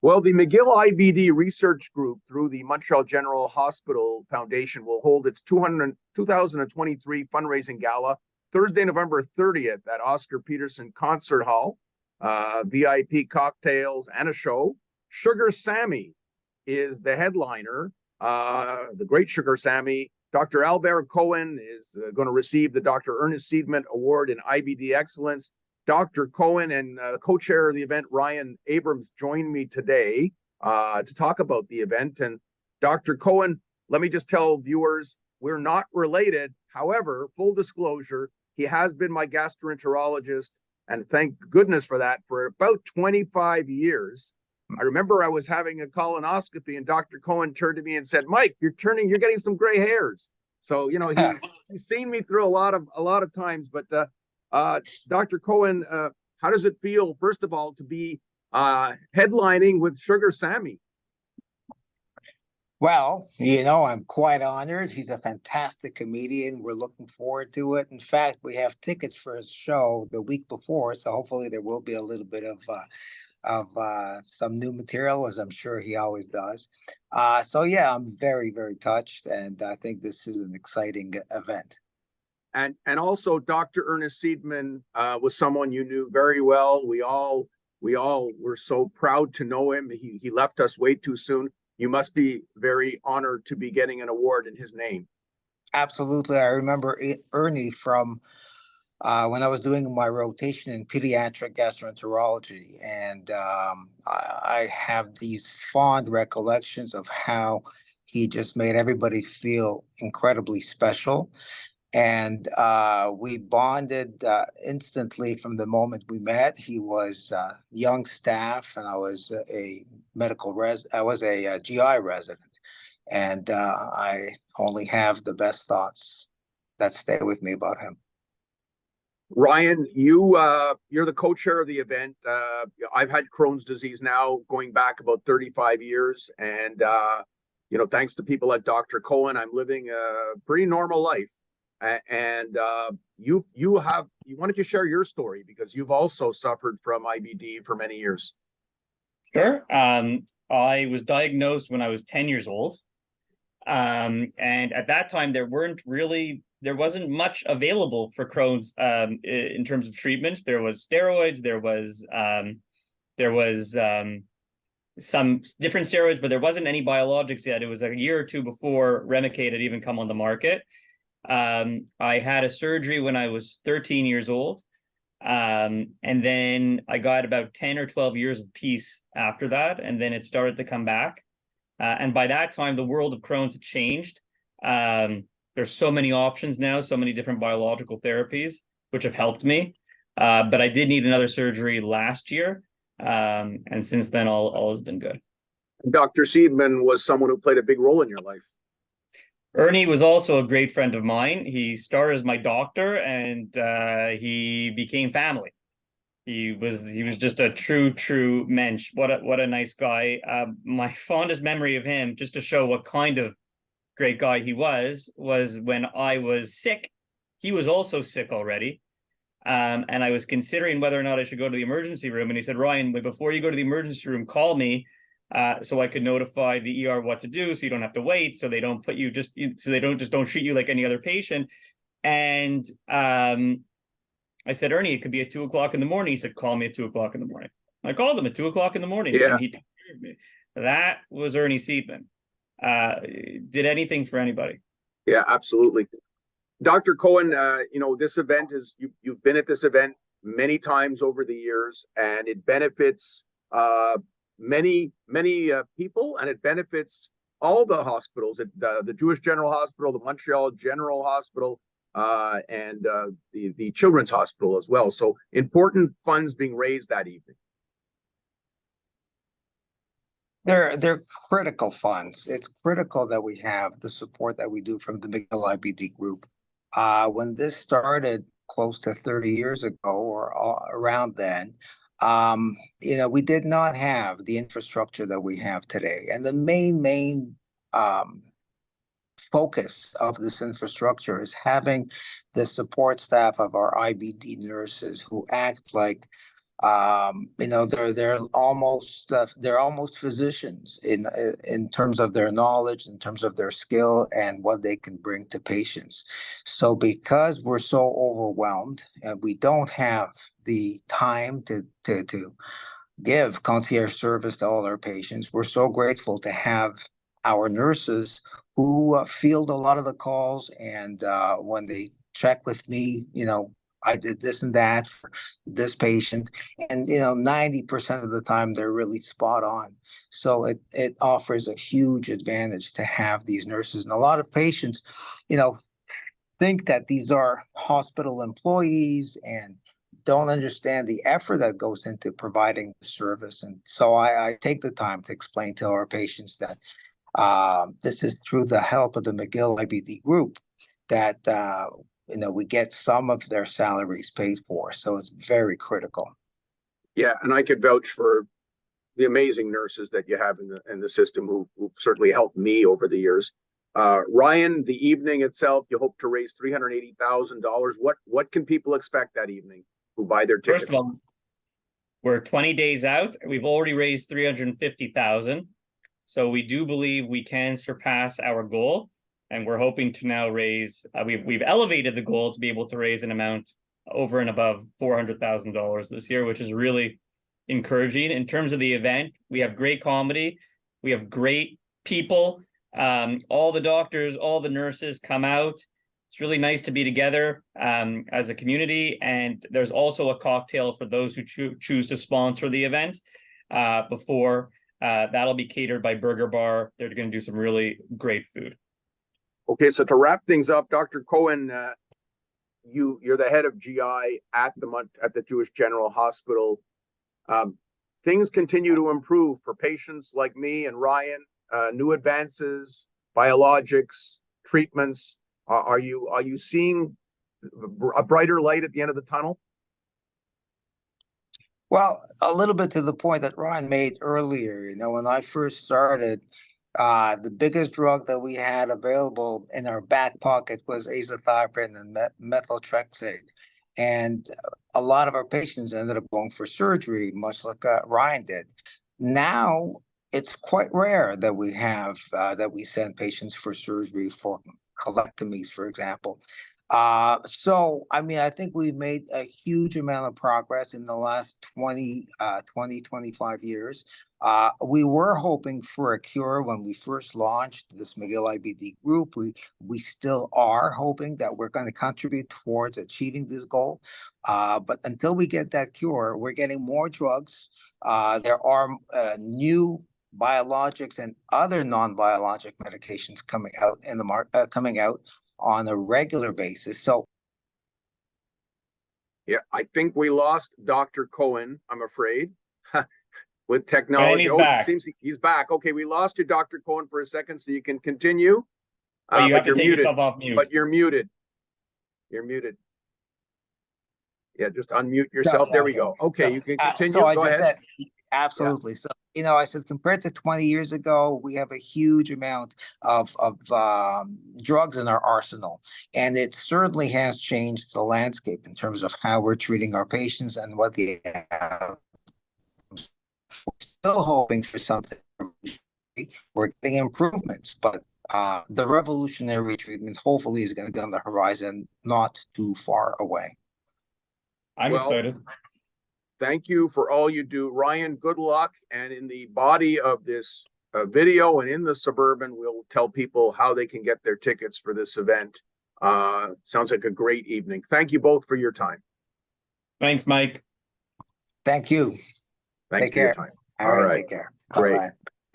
Well, the McGill IBD Research Group through the Montreal General Hospital Foundation will hold its 2023 fundraising gala Thursday, November 30th at Oscar Peterson Concert Hall. VIP cocktails and a show. Sugar Sammy is the headliner. The great Sugar Sammy. Dr. Albert Cohen is going to receive the Dr. Ernest Seidman Award in IBD Excellence. Dr. Cohen and co-chair of the event, Ryan Abrams, joined me today to talk about the event. And Dr. Cohen, let me just tell viewers, we're not related. However, full disclosure, he has been my gastroenterologist, and thank goodness for that, for about 25 years. I remember I was having a colonoscopy, and Dr. Cohen turned to me and said, "Mike, you're getting some gray hairs." So, you know, he's seen me through a lot of times, but Dr. Cohen, how does it feel, first of all, to be headlining with Sugar Sammy? Well, you know, I'm quite honored. He's a fantastic comedian. We're looking forward to it. In fact, we have tickets for his show the week before, so hopefully there will be a little bit of some new material, as I'm sure he always does. So yeah, I'm very, very touched, and I think this is an exciting event. And also, Dr. Ernest Seidman was someone you knew very well. We all were so proud to know him. He left us way too soon. You must be very honored to be getting an award in his name. Absolutely. I remember Ernie from when I was doing my rotation in pediatric gastroenterology, and I have these fond recollections of how he just made everybody feel incredibly special. And we bonded instantly from the moment we met. He was young staff, and I was a GI resident, and I only have the best thoughts that stay with me about him. Ryan, you're the co-chair of the event. I've had Crohn's disease now going back about 35 years, and you know, thanks to people like Dr. Cohen, I'm living a pretty normal life. And why don't you share your story, because you've also suffered from IBD for many years? Sure. I was diagnosed when I was 10 years old. And at that time, there wasn't much available for Crohn's in terms of treatment. There was steroids, there was some different steroids, but there wasn't any biologics yet. It was a year or two before Remicade had even come on the market. I had a surgery when I was 13 years old. And then I got about 10 or 12 years of peace after that. And then it started to come back. And by that time, the world of Crohn's had changed. There's so many options now, so many different biological therapies, which have helped me. But I did need another surgery last year. And since then, all has been good. Dr. Seidman was someone who played a big role in your life. Ernie was also a great friend of mine. He started as my doctor, and he became family. He was just a true mensch. What a nice guy. My fondest memory of him, just to show what kind of great guy he was when I was sick. He was also sick already. And I was considering whether or not I should go to the emergency room. And he said, "Ryan, before you go to the emergency room, call me. So I could notify the ER what to do, so you don't have to wait, so they don't don't treat you like any other patient." And I said, "Ernie, it could be at 2:00 in the morning." He said, "Call me at 2:00 in the morning." I called him at 2:00 in the morning, yeah. And he took care of me. That was Ernie Seidman. Did anything for anybody. Yeah, absolutely. Dr. Cohen, you know, this event you've been at this event many times over the years, and it benefits many people, and it benefits all the hospitals, the Jewish General Hospital, the Montreal General Hospital, and the Children's Hospital as well. So important funds being raised that evening. They're critical funds. It's critical that we have the support that we do from the McGill IBD group. When this started close to 30 years ago or around then, you know, we did not have the infrastructure that we have today. And the main focus of this infrastructure is having the support staff of our IBD nurses who act like They're almost physicians in terms of their knowledge, in terms of their skill and what they can bring to patients. So because we're so overwhelmed and we don't have the time to give concierge service to all our patients, we're so grateful to have our nurses who field a lot of the calls, and when they check with me, I did this and that for this patient, and 90% of the time they're really spot on. So it offers a huge advantage to have these nurses. And a lot of patients, think that these are hospital employees and don't understand the effort that goes into providing the service. And so I take the time to explain to our patients that this is through the help of the McGill IBD group that we get some of their salaries paid for. So it's very critical. Yeah, and I could vouch for the amazing nurses that you have in the system who certainly helped me over the years. Ryan, the evening itself, you hope to raise $380,000. What can people expect that evening who buy their tickets? First of all, we're 20 days out. We've already raised 350,000. So we do believe we can surpass our goal. And we're hoping to now raise, we've elevated the goal to be able to raise an amount over and above $400,000 this year, which is really encouraging. In terms of the event, we have great comedy. We have great people. All the doctors, all the nurses come out. It's really nice to be together as a community. And there's also a cocktail for those who choose to sponsor the event before. That'll be catered by Burger Bar. They're going to do some really great food. Okay, so to wrap things up, Dr. Cohen, you're the head of GI at the Jewish General Hospital. Things continue to improve for patients like me and Ryan. New advances, biologics, treatments. Are you seeing a brighter light at the end of the tunnel? Well, a little bit to the point that Ryan made earlier. When I first started, the biggest drug that we had available in our back pocket was azathioprine and methotrexate. And a lot of our patients ended up going for surgery, much like Ryan did. Now, it's quite rare that we send patients for surgery for colectomies, for example. So, I think we've made a huge amount of progress in the last 25 years. We were hoping for a cure when we first launched this McGill IBD group. We still are hoping that we're going to contribute towards achieving this goal. But until we get that cure, we're getting more drugs. There are new biologics and other non-biologic medications coming out in the market, coming out on a regular basis. So yeah, I think we lost Dr. Cohen, I'm afraid, with technology. And he's back. It seems he's back. Okay, we lost you, Dr. Cohen, for a second, so you can continue. But you have to you're take muted. yourself off mute. But you're muted. You're muted. Yeah, just unmute yourself. There we go. Okay, you can continue. Go ahead. Absolutely. Yeah. So, I said, compared to 20 years ago, we have a huge amount of drugs in our arsenal. And it certainly has changed the landscape in terms of how we're treating our patients and what the we're still hoping for something. We're getting improvements, but the revolutionary treatment hopefully is going to be on the horizon, not too far away. I'm excited. Thank you for all you do, Ryan. Good luck. And in the body of this video and in the Suburban, we'll tell people how they can get their tickets for this event. Sounds like a great evening. Thank you both for your time. Thanks, Mike. Thank you. Thanks Take for your care. time. All right. Take care. Great. Bye-bye.